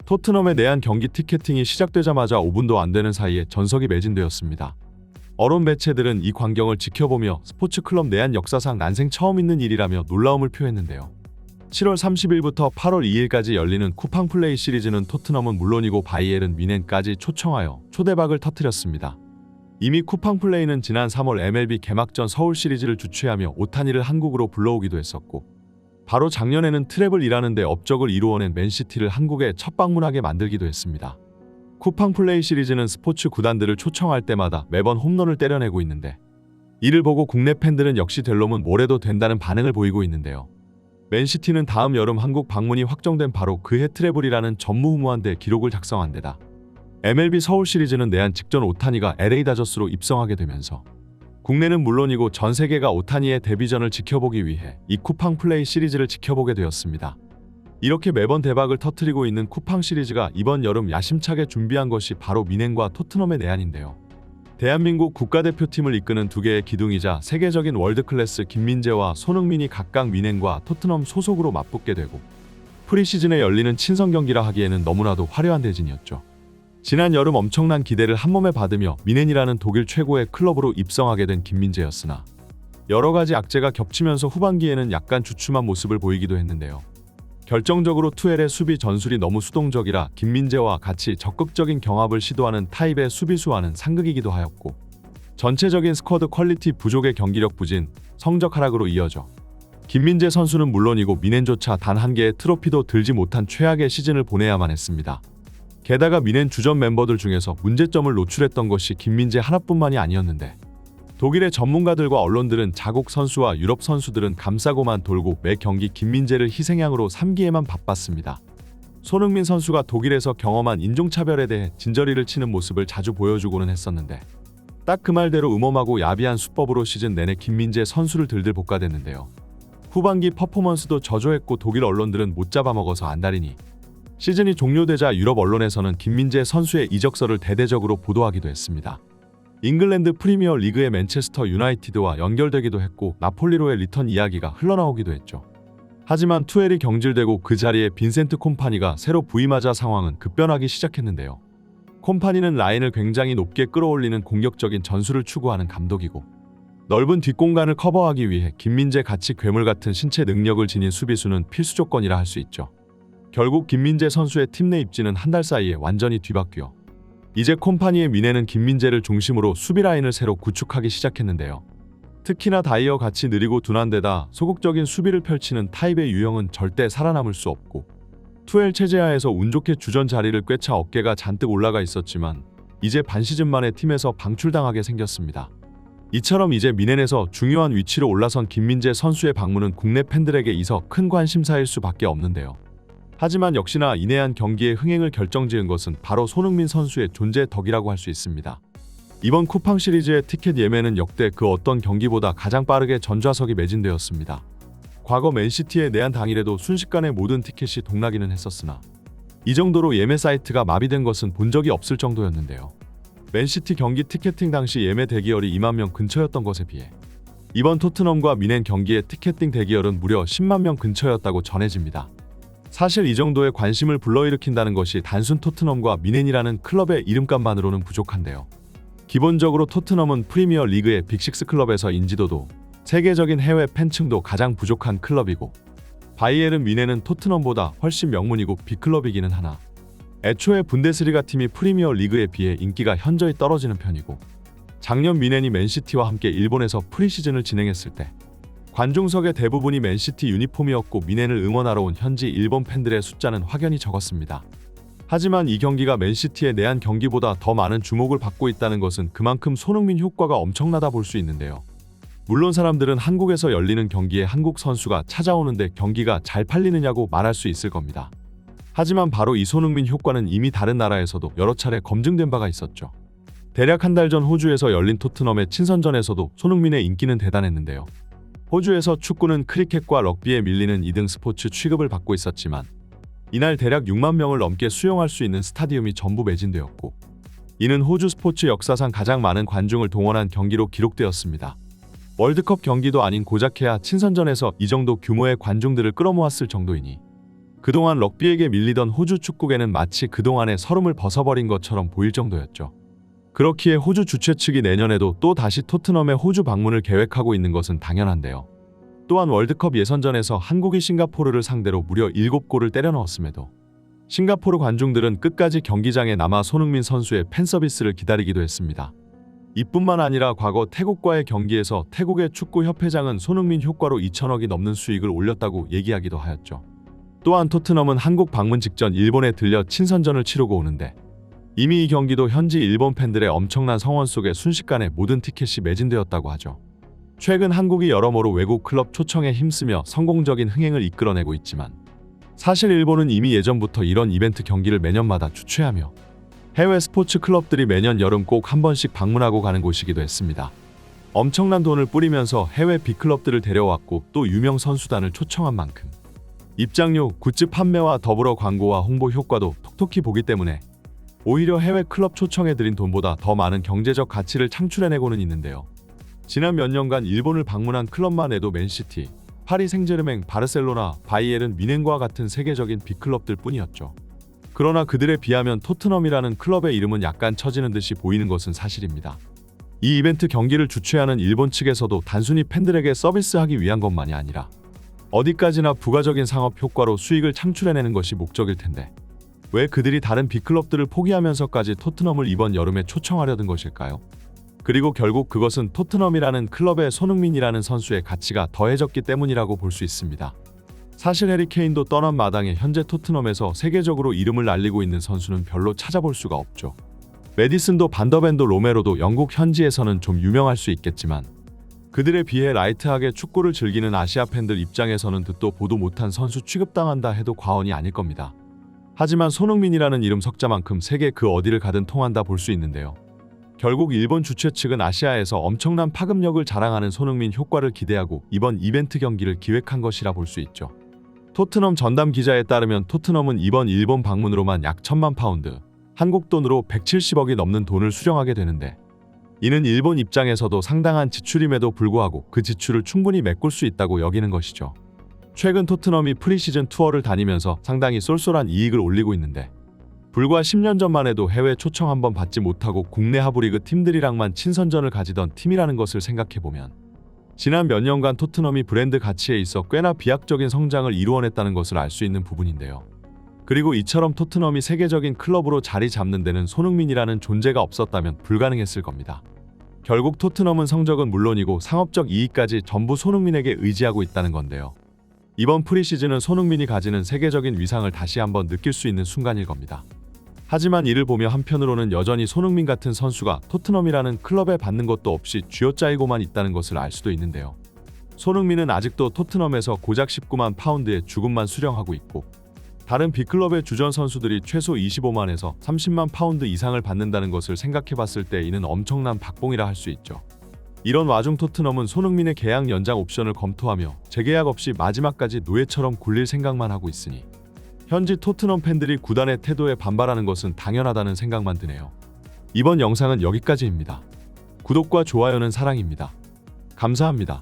토트넘의 내한 경기 티켓팅이 시작되자마자 5분도 안 되는 사이에 전석이 매진되었습니다. 언론 매체들은 이 광경을 지켜보며 스포츠클럽 내한 역사상 난생 처음 있는 일이라며 놀라움을 표했는데요. 7월 30일부터 8월 2일까지 열리는 쿠팡 플레이 시리즈는 토트넘은 물론이고 바이에른 뮌헨까지 초청하여 초대박을 터뜨렸습니다. 이미 쿠팡 플레이는 지난 3월 MLB 개막전 서울 시리즈를 주최하며 오타니를 한국으로 불러오기도 했었고, 바로 작년에는 트랩을 일하는 데 업적을 이루어낸 맨시티를 한국에 첫 방문하게 만들기도 했습니다. 쿠팡 플레이 시리즈는 스포츠 구단들을 초청할 때마다 매번 홈런을 때려내고 있는데, 이를 보고 국내 팬들은 역시 될 놈은 뭘 해도 된다는 반응을 보이고 있는데요. 맨시티는 다음 여름 한국 방문이 확정된 바로 그해 트래블이라는 전무후무한 데 기록을 작성한 데다 MLB 서울 시리즈는 내한 직전 오타니가 LA 다저스로 입성하게 되면서 국내는 물론이고 전 세계가 오타니의 데뷔전을 지켜보기 위해 이 쿠팡 플레이 시리즈를 지켜보게 되었습니다. 이렇게 매번 대박을 터뜨리고 있는 쿠팡 시리즈가 이번 여름 야심차게 준비한 것이 바로 뮌헨과 토트넘의 내한인데요. 대한민국 국가대표팀을 이끄는 두 개의 기둥이자 세계적인 월드클래스 김민재와 손흥민이 각각 뮌헨과 토트넘 소속으로 맞붙게 되고, 프리시즌에 열리는 친선 경기라 하기에는 너무나도 화려한 대진이었죠. 지난 여름 엄청난 기대를 한몸에 받으며 뮌헨이라는 독일 최고의 클럽으로 입성하게 된 김민재였으나 여러 가지 악재가 겹치면서 후반기에는 약간 주춤한 모습을 보이기도 했는데요. 결정적으로 투엘의 수비 전술이 너무 수동적이라 김민재와 같이 적극적인 경합을 시도하는 타입의 수비수와는 상극이기도 하였고, 전체적인 스쿼드 퀄리티 부족의 경기력 부진, 성적 하락으로 이어져 김민재 선수는 물론이고 뮌헨조차 단 한 개의 트로피도 들지 못한 최악의 시즌을 보내야만 했습니다. 게다가 뮌헨 주전 멤버들 중에서 문제점을 노출했던 것이 김민재 하나뿐만이 아니었는데, 독일의 전문가들과 언론들은 자국 선수와 유럽 선수들은 감싸고만 돌고 매 경기 김민재를 희생양으로 삼기에만 바빴습니다. 손흥민 선수가 독일에서 경험한 인종차별에 대해 진저리를 치는 모습을 자주 보여주고는 했었는데, 딱 그 말대로 음험하고 야비한 수법으로 시즌 내내 김민재 선수를 들들 볶아댔는데요. 후반기 퍼포먼스도 저조했고 독일 언론들은 못 잡아먹어서 안달이니 시즌이 종료되자 유럽 언론에서는 김민재 선수의 이적설을 대대적으로 보도하기도 했습니다. 잉글랜드 프리미어 리그의 맨체스터 유나이티드와 연결되기도 했고 나폴리로의 리턴 이야기가 흘러나오기도 했죠. 하지만 투엘이 경질되고 그 자리에 빈센트 콤파니가 새로 부임하자 상황은 급변하기 시작했는데요. 콤파니는 라인을 굉장히 높게 끌어올리는 공격적인 전술을 추구하는 감독이고, 넓은 뒷공간을 커버하기 위해 김민재 같이 괴물 같은 신체 능력을 지닌 수비수는 필수 조건이라 할 수 있죠. 결국 김민재 선수의 팀 내 입지는 한 달 사이에 완전히 뒤바뀌어 이제 콤파니의 뮌헨은 김민재를 중심으로 수비 라인을 새로 구축하기 시작했는데요. 특히나 다이어 같이 느리고 둔한데다 소극적인 수비를 펼치는 타입의 유형은 절대 살아남을 수 없고, 투엘 체제하에서 운 좋게 주전 자리를 꿰차 어깨가 잔뜩 올라가 있었지만 이제 반시즌 만에 팀에서 방출당하게 생겼습니다. 이처럼 이제 뮌헨에서 중요한 위치로 올라선 김민재 선수의 방문은 국내 팬들에게 있어 큰 관심사일 수밖에 없는데요. 하지만 역시나 이내한 경기의 흥행을 결정지은 것은 바로 손흥민 선수의 존재 덕이라고 할 수 있습니다. 이번 쿠팡 시리즈의 티켓 예매는 역대 그 어떤 경기보다 가장 빠르게 전좌석이 매진되었습니다. 과거 맨시티의 내한 당일에도 순식간에 모든 티켓이 동나기는 했었으나 이 정도로 예매 사이트가 마비된 것은 본 적이 없을 정도였는데요. 맨시티 경기 티켓팅 당시 예매 대기열이 2만 명 근처였던 것에 비해 이번 토트넘과 뮌헨 경기의 티켓팅 대기열은 무려 10만 명 근처였다고 전해집니다. 사실 이 정도의 관심을 불러일으킨다는 것이 단순 토트넘과 뮌헨이라는 클럽의 이름값만으로는 부족한데요. 기본적으로 토트넘은 프리미어 리그의 빅6 클럽에서 인지도도 세계적인 해외 팬층도 가장 부족한 클럽이고, 바이에른 뮌헨은 토트넘보다 훨씬 명문이고 빅클럽이기는 하나 애초에 분데스리가 팀이 프리미어 리그에 비해 인기가 현저히 떨어지는 편이고, 작년 뮌헨이 맨시티와 함께 일본에서 프리시즌을 진행했을 때 관중석의 대부분이 맨시티 유니폼이었고 뮌헨을 응원하러 온 현지 일본 팬들의 숫자는 확연히 적었습니다. 하지만 이 경기가 맨시티의 내한 경기보다 더 많은 주목을 받고 있다는 것은 그만큼 손흥민 효과가 엄청나다 볼 수 있는데요. 물론 사람들은 한국에서 열리는 경기에 한국 선수가 찾아오는데 경기가 잘 팔리느냐고 말할 수 있을 겁니다. 하지만 바로 이 손흥민 효과는 이미 다른 나라에서도 여러 차례 검증된 바가 있었죠. 대략 한 달 전 호주에서 열린 토트넘의 친선전에서도 손흥민의 인기는 대단했는데요. 호주에서 축구는 크리켓과 럭비에 밀리는 2등 스포츠 취급을 받고 있었지만 이날 대략 6만 명을 넘게 수용할 수 있는 스타디움이 전부 매진되었고, 이는 호주 스포츠 역사상 가장 많은 관중을 동원한 경기로 기록되었습니다. 월드컵 경기도 아닌 고작해야 친선전에서 이 정도 규모의 관중들을 끌어모았을 정도이니 그동안 럭비에게 밀리던 호주 축구계는 마치 그동안의 서름을 벗어버린 것처럼 보일 정도였죠. 그렇기에 호주 주최 측이 내년에도 또 다시 토트넘의 호주 방문을 계획하고 있는 것은 당연한데요. 또한 월드컵 예선전에서 한국이 싱가포르를 상대로 무려 7골을 때려 넣었음에도 싱가포르 관중들은 끝까지 경기장에 남아 손흥민 선수의 팬서비스를 기다리기도 했습니다. 이뿐만 아니라 과거 태국과의 경기에서 태국의 축구협회장은 손흥민 효과로 2천억이 넘는 수익을 올렸다고 얘기하기도 하였죠. 또한 토트넘은 한국 방문 직전 일본에 들려 친선전을 치르고 오는데 이미 이 경기도 현지 일본 팬들의 엄청난 성원 속에 순식간에 모든 티켓이 매진되었다고 하죠. 최근 한국이 여러모로 외국 클럽 초청에 힘쓰며 성공적인 흥행을 이끌어내고 있지만 사실 일본은 이미 예전부터 이런 이벤트 경기를 매년마다 주최하며 해외 스포츠 클럽들이 매년 여름 꼭 한 번씩 방문하고 가는 곳이기도 했습니다. 엄청난 돈을 뿌리면서 해외 빅클럽들을 데려왔고 또 유명 선수단을 초청한 만큼 입장료, 굿즈 판매와 더불어 광고와 홍보 효과도 톡톡히 보기 때문에 오히려 해외 클럽 초청에 들인 돈보다 더 많은 경제적 가치를 창출해내고는 있는데요. 지난 몇 년간 일본을 방문한 클럽만 해도 맨시티, 파리 생제르맹, 바르셀로나, 바이에른 뮌헨과 같은 세계적인 빅클럽들 뿐이었죠. 그러나 그들에 비하면 토트넘이라는 클럽의 이름은 약간 처지는 듯이 보이는 것은 사실입니다. 이 이벤트 경기를 주최하는 일본 측에서도 단순히 팬들에게 서비스하기 위한 것만이 아니라 어디까지나 부가적인 상업 효과로 수익을 창출해내는 것이 목적일 텐데 왜 그들이 다른 빅클럽들을 포기하면서까지 토트넘을 이번 여름에 초청하려던 것일까요? 그리고 결국 그것은 토트넘이라는 클럽의 손흥민이라는 선수의 가치가 더해졌기 때문이라고 볼 수 있습니다. 사실 해리 케인도 떠난 마당에 현재 토트넘에서 세계적으로 이름을 날리고 있는 선수는 별로 찾아볼 수가 없죠. 메디슨도 반더벤도 로메로도 영국 현지에서는 좀 유명할 수 있겠지만 그들에 비해 라이트하게 축구를 즐기는 아시아 팬들 입장에서는 듣도 보도 못한 선수 취급당한다 해도 과언이 아닐 겁니다. 하지만 손흥민이라는 이름 석자만큼 세계 그 어디를 가든 통한다 볼 수 있는데요. 결국 일본 주최 측은 아시아에서 엄청난 파급력을 자랑하는 손흥민 효과를 기대하고 이번 이벤트 경기를 기획한 것이라 볼 수 있죠. 토트넘 전담 기자에 따르면 토트넘은 이번 일본 방문으로만 약 1,000만 파운드, 한국 돈으로 170억이 넘는 돈을 수령하게 되는데 이는 일본 입장에서도 상당한 지출임에도 불구하고 그 지출을 충분히 메꿀 수 있다고 여기는 것이죠. 최근 토트넘이 프리시즌 투어를 다니면서 상당히 쏠쏠한 이익을 올리고 있는데 불과 10년 전만 해도 해외 초청 한번 받지 못하고 국내 하부리그 팀들이랑만 친선전을 가지던 팀이라는 것을 생각해보면 지난 몇 년간 토트넘이 브랜드 가치에 있어 꽤나 비약적인 성장을 이루어냈다는 것을 알 수 있는 부분인데요. 그리고 이처럼 토트넘이 세계적인 클럽으로 자리 잡는 데는 손흥민이라는 존재가 없었다면 불가능했을 겁니다. 결국 토트넘은 성적은 물론이고 상업적 이익까지 전부 손흥민에게 의지하고 있다는 건데요. 이번 프리시즌은 손흥민이 가지는 세계적인 위상을 다시 한번 느낄 수 있는 순간일 겁니다. 하지만 이를 보며 한편으로는 여전히 손흥민 같은 선수가 토트넘이라는 클럽에 받는 것도 없이 쥐어짜이고만 있다는 것을 알 수도 있는데요. 손흥민은 아직도 토트넘에서 고작 19만 파운드의 주급만 수령하고 있고 다른 빅클럽의 주전 선수들이 최소 25만에서 30만 파운드 이상을 받는다는 것을 생각해봤을 때 이는 엄청난 박봉이라 할 수 있죠. 이런 와중 토트넘은 손흥민의 계약 연장 옵션을 검토하며 재계약 없이 마지막까지 노예처럼 굴릴 생각만 하고 있으니 현지 토트넘 팬들이 구단의 태도에 반발하는 것은 당연하다는 생각만 드네요. 이번 영상은 여기까지입니다. 구독과 좋아요는 사랑입니다. 감사합니다.